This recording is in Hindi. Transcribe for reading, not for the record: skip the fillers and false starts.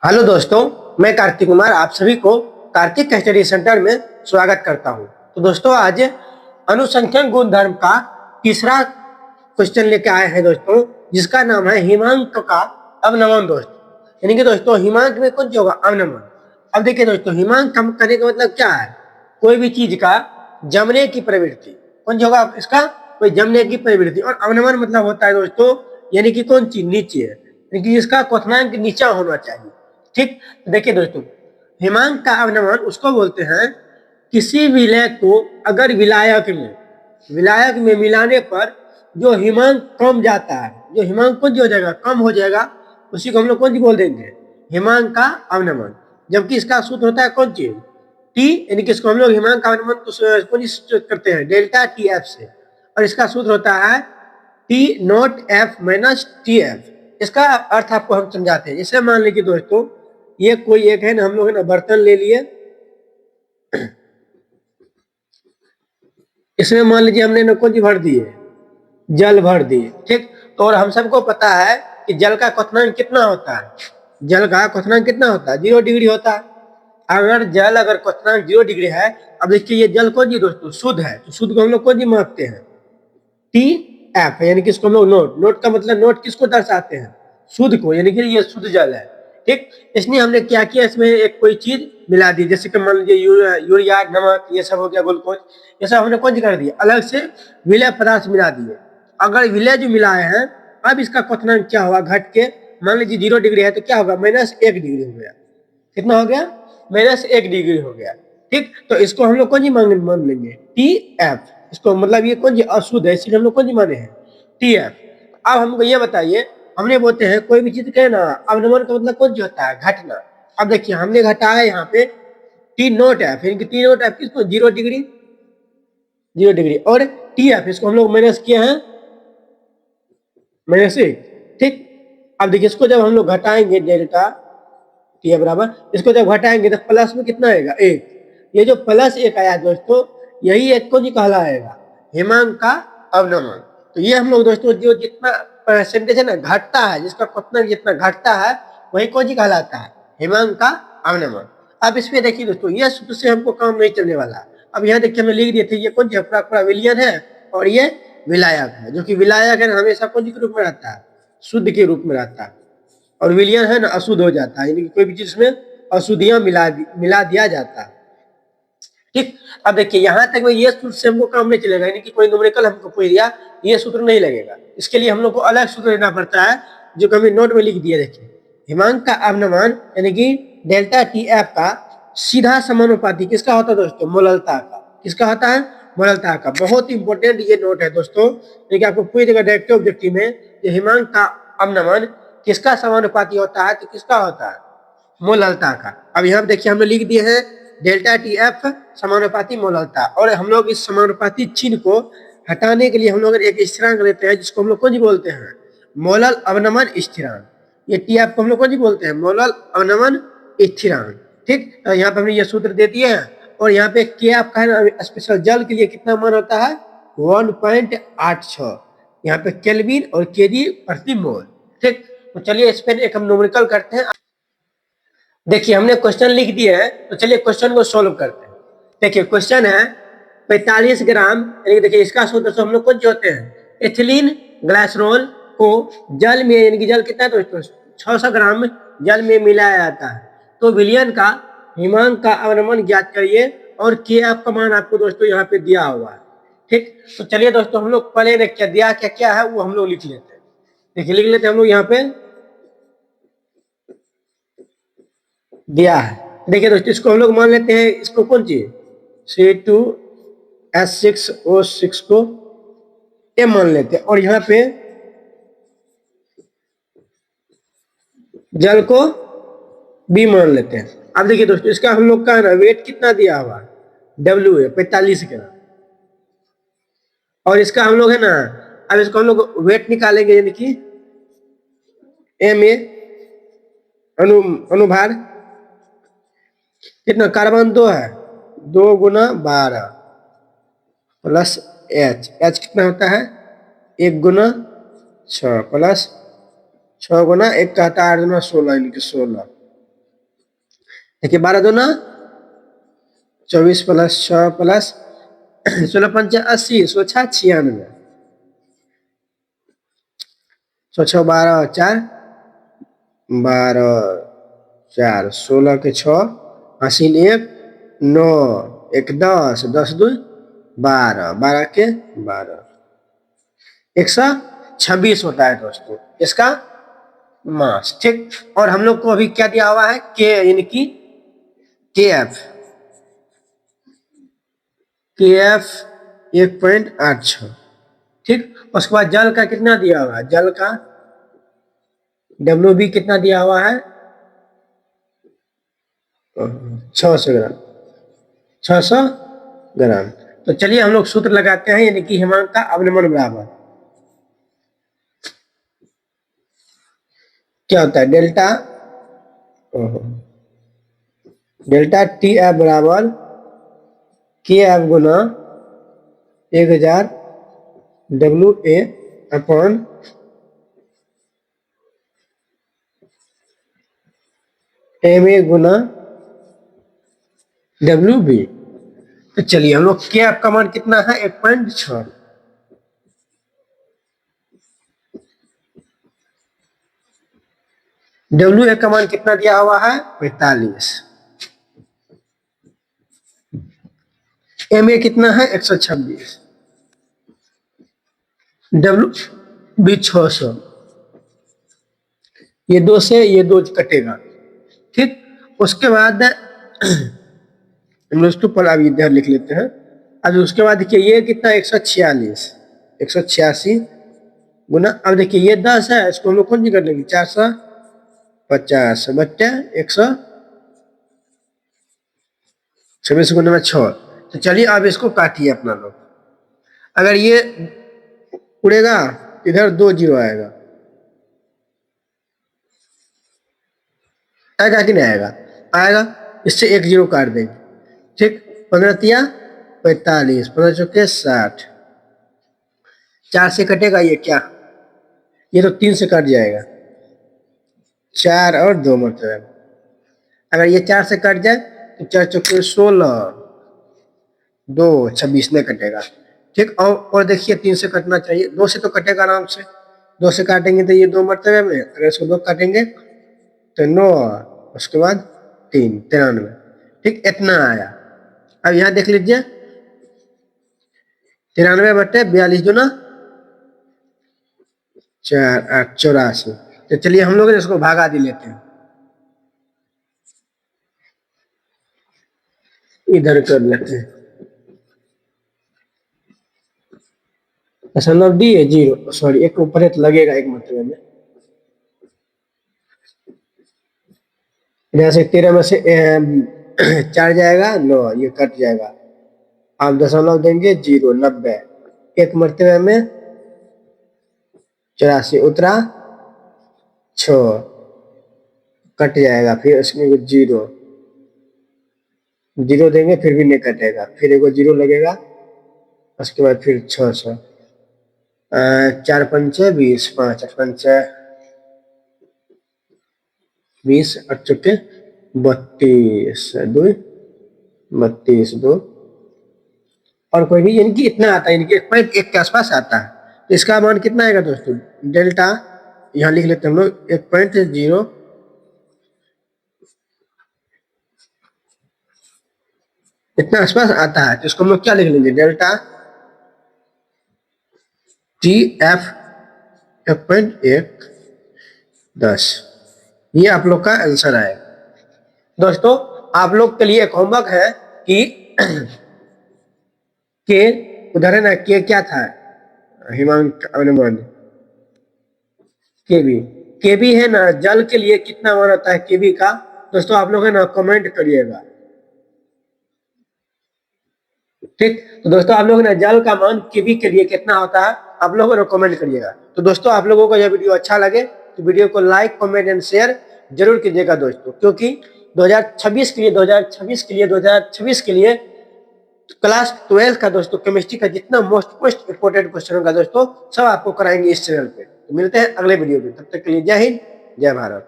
हेलो दोस्तों, मैं कार्तिक कुमार आप सभी को कार्तिक स्टडी सेंटर में स्वागत करता हूं। तो दोस्तों, आज अनुसंख्यक गुणधर्म का तीसरा क्वेश्चन लेके आए हैं दोस्तों, जिसका नाम है हिमांक का अवनमन। दोस्तों यानी कि दोस्तों हिमांक में कौन सी होगा? अवनमन। अब देखिए दोस्तों, हिमांक हम करने का मतलब क्या है? कोई भी चीज का जमने की प्रवृत्ति। कौन सी होगा इसका? कोई जमने की प्रवृत्ति। और अवनमन मतलब होता है दोस्तों, यानी कि कौन चीज नीचे है, यानी कि जिसका क्वथनांक नीचा होना चाहिए। ठीक, देखिए दोस्तों, हिमांक का अवनमन उसको बोलते हैं किसी विलय को अगर विलायक में मिलाने पर जो हिमांक कम जाता है, जो हिमांक कौन हो जाएगा? कम हो जाएगा, उसी को हम लोग कौन सी बोल देंगे? हिमांक का अवनमन। जबकि इसका सूत्र होता है कौन चीज? टी, यानी कि इसको हम लोग हिमांक का अवनमन कौन करते हैं? डेल्टा टी एफ से। और इसका सूत्र होता है T not F minus T F. इसका अर्थ आपको हम समझाते हैं। जैसे मान लीजिए दोस्तों, ये कोई एक है ना, हम लोग है ना बर्तन ले लिए, इसमें मान लीजिए हमने ना कुछ भर दिए, जल भर दिए। ठीक, तो और हम सबको पता है कि जल का क्वथनांक कितना होता है? जल का क्वथनांक कितना होता है? 0 डिग्री होता है। अगर क्वथनांक 0 डिग्री है, अब देखिए ये जल कौन जी दोस्तों? शुद्ध है। तो शुद्ध को हम लोग कौन जी मापते हैं? टी एफ, यानी कि इसको हम लोग नोट का मतलब नोट किसको दर्शाते हैं? शुद्ध को, यानी कि ये शुद्ध जल है। ठीक, इसलिए हमने क्या किया, इसमें एक कोई चीज मिला दी, जैसे कि मान लीजिए यूरिया, नमक, ये सब हो गया, ग्लूकोज, ये सब हमने कौन कर दिया? अलग से विलय पदार्थ मिला दिए। अगर विलय जो मिलाए हैं, अब इसका क्वथनांक क्या होगा? घट के मान लीजिए 0 डिग्री है, तो क्या होगा? -1 डिग्री हो गया। कितना हो गया? -1 डिग्री हो गया। ठीक, तो इसको हम लोग कौन जी मान लेंगे? T F. इसको मतलब ये कौन जी अशुद्ध है, इसलिए हम लोग कौन जी माने हैं? T F. अब हमको ये बताइए, हमने बोलते हैं कोई भी चीज का ना अवनमन का मतलब कौन जी होता है? घटना। अब देखिए हमने घटाया यहाँ पे टी नोट एफ, यानी कि टी नोट एफ किसको? 0 डिग्री, 0 डिग्री। और टी एफ इसको हम लोग माइनस किए हैं -1। ठीक, अब देखिए इसको जब हम लोग घटाएंगे डेल्टा टी बराबर, इसको जब घटाएंगे तो प्लस में कितना आएगा? 1। ये जो +1 आया दोस्तों, यही एक को जी कहलाएगा हिमांक का अवनमन। तो ये हम लोग दोस्तों, जो जितना परसेंटेज है ना घटता है, जिसका क्वथनांक जितना घटता है, वही कौन जी कहलाता है? हिमांक का अवनमन। अब इसमें देखिए दोस्तों, ये सूत्र से हमको काम नहीं चलने वाला। अब यहाँ देखिए हमने लिख दिए थे, ये कौन सी पूरा विलियन है और ये विलायक है। जो कि विलायक है हमेशा कौन सी के रूप में रहता है? शुद्ध के रूप में रहता है। और विलियन है ना अशुद्ध हो जाता है, यानी कि कोई भी चीज में अशुद्धियां मिला दिया जाता है। ठीक, अब देखिए यहाँ तक में ये सूत्र से हमको काम नहीं चलेगा, यानी कि कोई न्यूमेरिकल हमको पूछ दिया, ये सूत्र नहीं लगेगा। इसके लिए हम लोग को अलग सूत्र लेना पड़ता है, जो कि हमने नोट में लिख दिया। देखिए, हिमांक का अवनमन यानी कि डेल्टा टी एफ का सीधा समानुपाती किसका होता है दोस्तों? मोललता का। किसका होता है? मोललता का। बहुत इंपॉर्टेंट ये नोट है दोस्तों, यानी कि आपको पूरी जगह डायरेक्टिव ऑब्जेक्टिव में हिमांक का अवनमन किसका समानुपाती होता है? तो किसका होता है? मोललता का। अब यहाँ देखिए हमने लिख दिए हैं डेल्टा टी एफ समानुपाती मोललता। और हम लोग इस समानुपाती चिन्ह को हटाने के लिए हम लोग एक स्थिरांक लेते हैं, जिसको हम लोग कौन बोलते हैं? मोलल अवनमन स्थिरांक। ये टी एफ को हम लोग कौन बोलते हैं? मोलल अवनमन स्थिरांक। ठीक, तो यहाँ पे हमने ये सूत्र दे दिए हैं। और यहाँ पे के आपका है ना स्पेशल जल के लिए कितना मान होता है? 1.86। यहाँ पे केल्विन और केजी प्रति मोल। ठीक, तो चलिए इस पर एक हम न्यूमेरिकल करते हैं। देखिए हमने क्वेश्चन लिख दिए है, तो चलिए क्वेश्चन को सॉल्व करते हैं। देखिए क्वेश्चन है 45 ग्राम, यानी देखिए इसका सूत्र हम लोग कौन से होते हैं? एथिलीन ग्लाइसरॉल को जल में, यानी कि जल कितना है दोस्तों? 600 ग्राम जल में मिलाया जाता है। तो विलियन का हिमांक का अवनमन ज्ञात करिए। और के आपका मान आपको दोस्तों यहाँ पे दिया हुआ है। ठीक, तो चलिए दोस्तों हम लोग पहले ने क्या दिया, क्या क्या है वो हम लोग लिख लेते हैं। देखिए लिख लेते हैं हम लोग, यहाँ पे दिया है। देखिए दोस्तों, इसको हम लोग मान लेते हैं, इसको कौन चीज? C2H6O6 को ए मान लेते हैं। और यहाँ पे जल को बी मान लेते हैं। अब देखिए दोस्तों, इसका हम लोग का है ना वेट कितना दिया हुआ है? W है 45 ग्राम। और इसका हम लोग है ना, अब इसको हम लोग वेट निकालेंगे, यानी कि एम ए अनुभार कितना? कार्बन 2 है, 2 × 12 प्लस एच। एच कितना होता है? 1 × 6 प्लस 6 × 1 का आता है 8 × 16, यानी कि 16 देखिए 12 दूना 24 प्लस 6 प्लस 16 पंचे 80, 16 96, 16 12 4 12 4 16 के 6 80 1 9 1 10 10 2 12 12 के 12 126 होता है दोस्तों इसका मास। ठीक, और हम लोग को अभी क्या दिया हुआ है के, यानी कि के एफ 1.86। ठीक, उसके बाद जल का कितना दिया हुआ है, जल का डब्ल्यू बी कितना दिया हुआ है 600 ग्राम, 600 ग्राम। तो चलिए हम लोग सूत्र लगाते हैं, यानी कि हिमांक का अवनमन बराबर क्या होता है, डेल्टा टी एफ बराबर के एफ गुना 1000 W A upon M A गुना डब्ल्यू बी। तो चलिए हम लोग के एफ का मान कितना है 1.6, डब्ल्यू ए का मान कितना दिया हुआ है 45, एम ए कितना है 126, डब्ल्यू बी 600, ये 2 से ये 2 कटेगा। ठीक, उसके बाद हम लोग इसको पर अभी इधर लिख लेते हैं। अब उसके बाद देखिए ये कितना 146, 186 गुना, अब देखिए ये 10 है, इसको हम लोग कौन सी कर लेंगे 450 बट्टे 126 गुना में 6। तो चलिए अब इसको काटिए अपना लोग, अगर ये उड़ेगा इधर 2 जीरो आएगा, आएगा कि नहीं आएगा, आएगा, इससे 1 जीरो काट देंगे। ठीक, 15 तिया 45, 15 चौके 60, 4 से कटेगा ये क्या, ये तो 3 से कट जाएगा, 4 और 2 मतलब, अगर ये 4 से कट जाए तो 4 चौके 16, 2 26 में कटेगा। ठीक, और देखिए 3 से कटना चाहिए, 2 से तो कटेगा आराम से, 2 से काटेंगे तो ये 2 मरतबे में, अगर इसको 2 काटेंगे तो 9, उसके बाद 3 93। ठीक, इतना आया। अब यहाँ देख लीजिए 93 बटे 42 दूना 4 8 84। तो चलिए हम लोग इसको भागा दे लेते हैं, इधर कर लेते हैं, दशमलव डी है 0, सॉरी एक ऊपर तो लगेगा एक मतलब में, जैसे 13 में से 4 जाएगा 9, ये कट जाएगा, आप दशमलव देंगे 0, 90, एक मरतबे में 84 उतरा 6, कट जाएगा, फिर इसमें 0 0 देंगे फिर भी नहीं कटेगा, फिर एगो 0 लगेगा, उसके बाद फिर 600, 4 पंचे 20, 5 8 पंचे 20, 8 चौके 32, 2 32 2, और कोई भी, यानी कि इतना आता है, यानी कि 1.1 के आसपास आता है। तो इसका मान कितना आएगा दोस्तों, डेल्टा यहाँ लिख लेते हैं हम लोग 1.0, इतना आसपास आता है। तो इसको हम लोग क्या लिख लेंगे, डेल्टा टी एफ 1.1 10, ये आप लोग का आंसर है। दोस्तों आप लोग के लिए एक होमवर्क है कि के उदाहरण है, के क्या था, हिमांक अनुमान, के बी है ना, जल के लिए कितना मान आता है के बी का, दोस्तों आप लोग है ना कमेंट करिएगा। ठीक, तो दोस्तों आप लोग ने जल का मान केबी के लिए कितना होता है आप लोगों ने कमेंट करिएगा। तो दोस्तों आप लोगों को यह वीडियो अच्छा लगे तो वीडियो को लाइक कमेंट एंड शेयर जरूर कीजिएगा दोस्तों, क्योंकि 2026 के लिए क्लास 12 का दोस्तों केमिस्ट्री का जितना मोस्ट इंपोर्टेंट क्वेश्चन होगा दोस्तों सब आपको कराएंगे इस चैनल पे। तो मिलते हैं अगले वीडियो में, तब तक के लिए जय हिंद जय भारत।